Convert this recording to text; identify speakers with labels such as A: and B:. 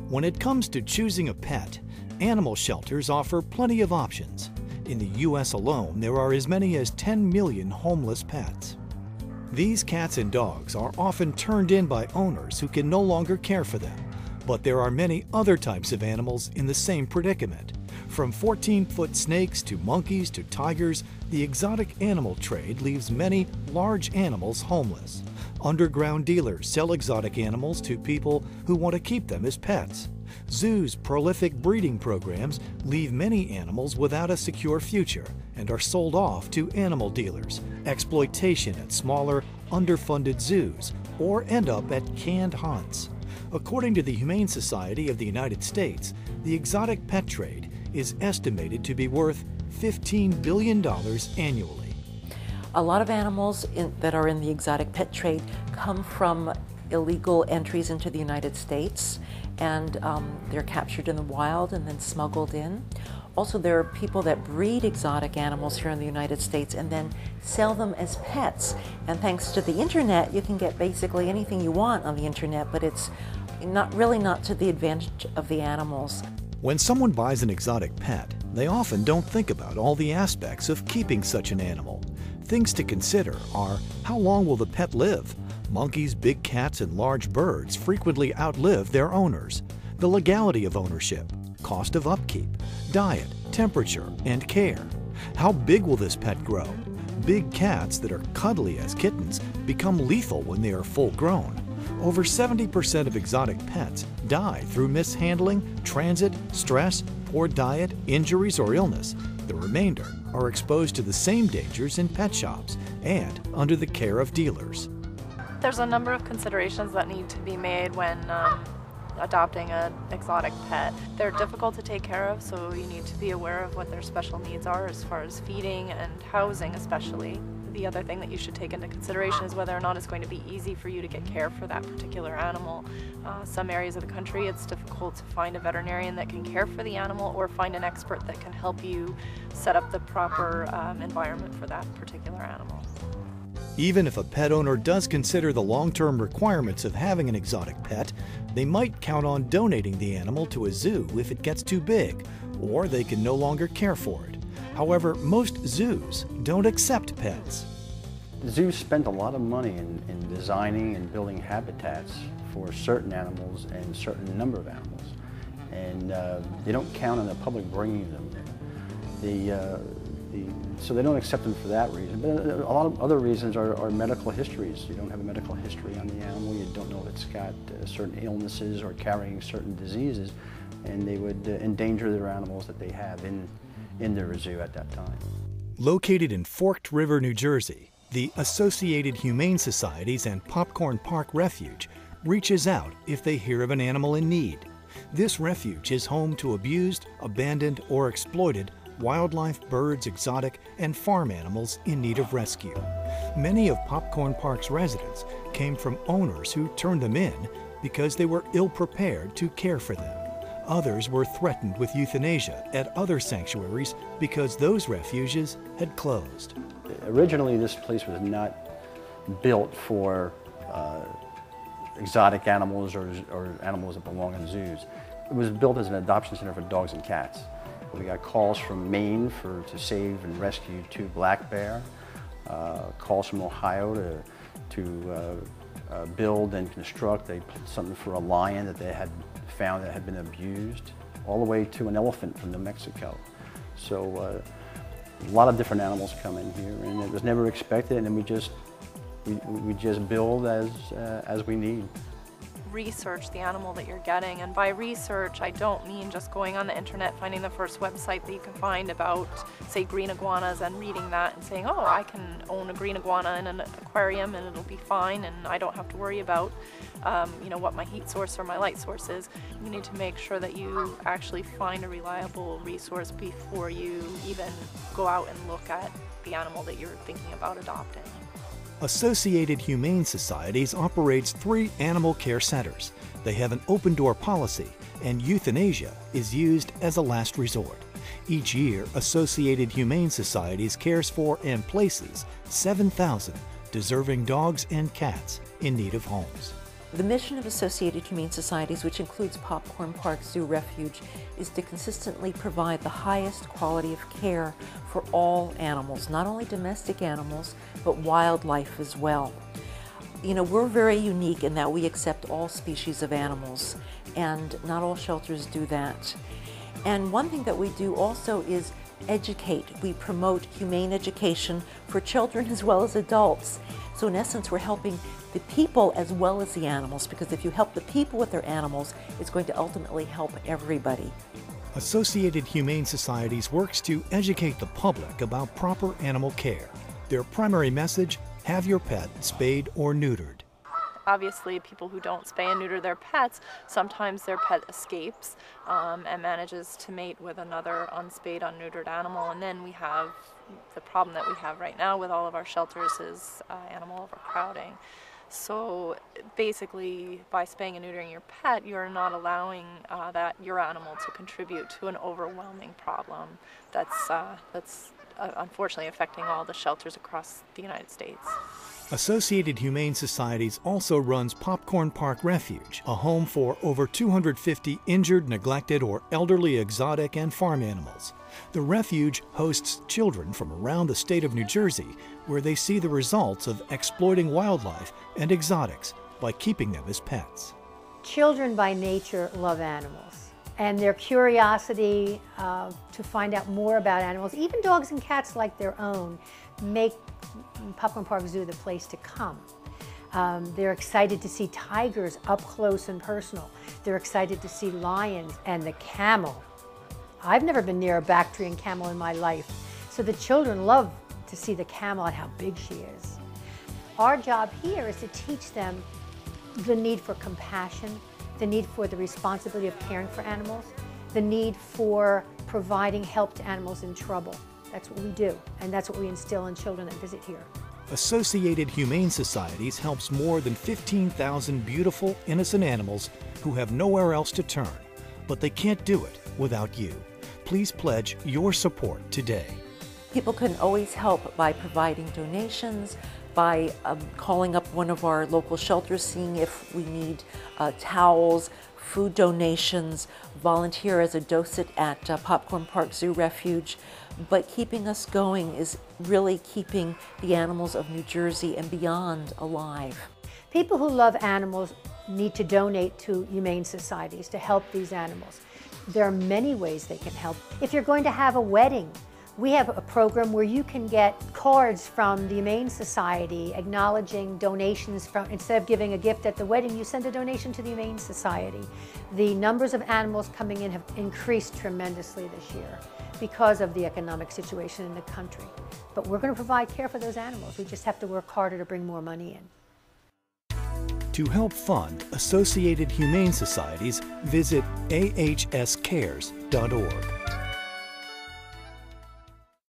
A: When it comes to choosing a pet, animal shelters offer plenty of options. In the U.S. alone, there are as many as 10 million homeless pets. These cats and dogs are often turned in by owners who can no longer care for them. But there are many other types of animals in the same predicament. From 14-foot snakes to monkeys to tigers, the exotic animal trade leaves many large animals homeless. Underground dealers sell exotic animals to people who want to keep them as pets. Zoos' prolific breeding programs leave many animals without a secure future and are sold off to animal dealers, exploitation at smaller, underfunded zoos, or end up at canned hunts. According to the Humane Society of the United States, the exotic pet trade is estimated to be worth $15 billion annually.
B: A lot of animals that are in the exotic pet trade come from illegal entries into the United States, and they're captured in the wild and then smuggled in. Also, there are people that breed exotic animals here in the United States and then sell them as pets. And thanks to the internet, you can get basically anything you want on the internet, but it's not to the advantage of the animals.
A: When someone buys an exotic pet, they often don't think about all the aspects of keeping such an animal. Things to consider are: how long will the pet live? Monkeys, big cats, and large birds frequently outlive their owners. The legality of ownership, cost of upkeep, diet, temperature, and care. How big will this pet grow? Big cats that are cuddly as kittens become lethal when they are full grown. Over 70% of exotic pets die through mishandling, transit, stress, poor diet, injuries, or illness. The remainder are exposed to the same dangers in pet shops and under the care of dealers.
C: There's a number of considerations that need to be made when adopting an exotic pet. They're difficult to take care of, so you need to be aware of what their special needs are as far as feeding and housing especially. The other thing that you should take into consideration is whether or not it's going to be easy for you to get care for that particular animal. Some areas of the country it's difficult to find a veterinarian that can care for the animal or find an expert that can help you set up the proper environment for that particular animal.
A: Even if a pet owner does consider the long-term requirements of having an exotic pet, they might count on donating the animal to a zoo if it gets too big, or they can no longer care for it. However, most zoos don't accept pets.
D: Zoos spend a lot of money in designing and building habitats for certain animals and certain number of animals, and they don't count on the public bringing them there. So they don't accept them for that reason. But a lot of other reasons are medical histories. You don't have a medical history on the animal. You don't know if it's got certain illnesses or carrying certain diseases, and they would endanger their animals that they have in their zoo at that time.
A: Located in Forked River, New Jersey, the Associated Humane Societies and Popcorn Park Refuge reaches out if they hear of an animal in need. This refuge is home to abused, abandoned, or exploited wildlife, birds, exotic, and farm animals in need of rescue. Many of Popcorn Park's residents came from owners who turned them in because they were ill-prepared to care for them. Others were threatened with euthanasia at other sanctuaries because those refuges had closed.
D: Originally, this place was not built for exotic animals or animals that belong in zoos. It was built as an adoption center for dogs and cats. We got calls from Maine to save and rescue 2 black bear, calls from Ohio to build and construct something for a lion that they had found that had been abused, all the way to an elephant from New Mexico. So a lot of different animals come in here, and it was never expected, and then we just build as we need.
C: Research the animal that you're getting, and by research I don't mean just going on the internet, finding the first website that you can find about, say, green iguanas and reading that and saying, oh, I can own a green iguana in an aquarium and it'll be fine and I don't have to worry about what my heat source or my light source is. You need to make sure that you actually find a reliable resource before you even go out and look at the animal that you're thinking about adopting.
A: Associated Humane Societies operates 3 animal care centers. They have an open-door policy, and euthanasia is used as a last resort. Each year, Associated Humane Societies cares for and places 7,000 deserving dogs and cats in need of homes.
B: The mission of Associated Humane Societies, which includes Popcorn Park Zoo Refuge, is to consistently provide the highest quality of care for all animals, not only domestic animals, but wildlife as well. You know, we're very unique in that we accept all species of animals, and not all shelters do that. And one thing that we do also is educate. We promote humane education for children as well as adults. So in essence, we're helping the people as well as the animals, because if you help the people with their animals, it's going to ultimately help everybody.
A: Associated Humane Societies works to educate the public about proper animal care. Their primary message: have your pet spayed or neutered.
C: Obviously, people who don't spay and neuter their pets, sometimes their pet escapes and manages to mate with another unspayed, unneutered animal. And then we have the problem that we have right now with all of our shelters is animal overcrowding. So basically, by spaying and neutering your pet, you're not allowing your animal to contribute to an overwhelming problem that's unfortunately affecting all the shelters across the United States.
A: Associated Humane Societies also runs Popcorn Park Refuge, a home for over 250 injured, neglected, or elderly exotic and farm animals. The refuge hosts children from around the state of New Jersey, where they see the results of exploiting wildlife and exotics by keeping them as pets.
E: Children by nature love animals, and their curiosity to find out more about animals, even dogs and cats like their own, make Popcorn Park Zoo the place to come. They're excited to see tigers up close and personal. They're excited to see lions and the camel. I've never been near a Bactrian camel in my life, so the children love to see the camel and how big she is. Our job here is to teach them the need for compassion, the need for the responsibility of caring for animals, the need for providing help to animals in trouble. That's what we do, and that's what we instill in children that visit here.
A: Associated Humane Societies helps more than 15,000 beautiful, innocent animals who have nowhere else to turn, but they can't do it without you. Please pledge your support today.
B: People can always help by providing donations, by calling up one of our local shelters, seeing if we need towels, food donations, volunteer as a docent at Popcorn Park Zoo Refuge. But keeping us going is really keeping the animals of New Jersey and beyond alive.
E: People who love animals need to donate to humane societies to help these animals. There are many ways they can help. If you're going to have a wedding, we have a program where you can get cards from the Humane Society acknowledging donations from, instead of giving a gift at the wedding, you send a donation to the Humane Society. The numbers of animals coming in have increased tremendously this year because of the economic situation in the country. But we're going to provide care for those animals. We just have to work harder to bring more money in.
A: To help fund Associated Humane Societies, visit ahscares.org.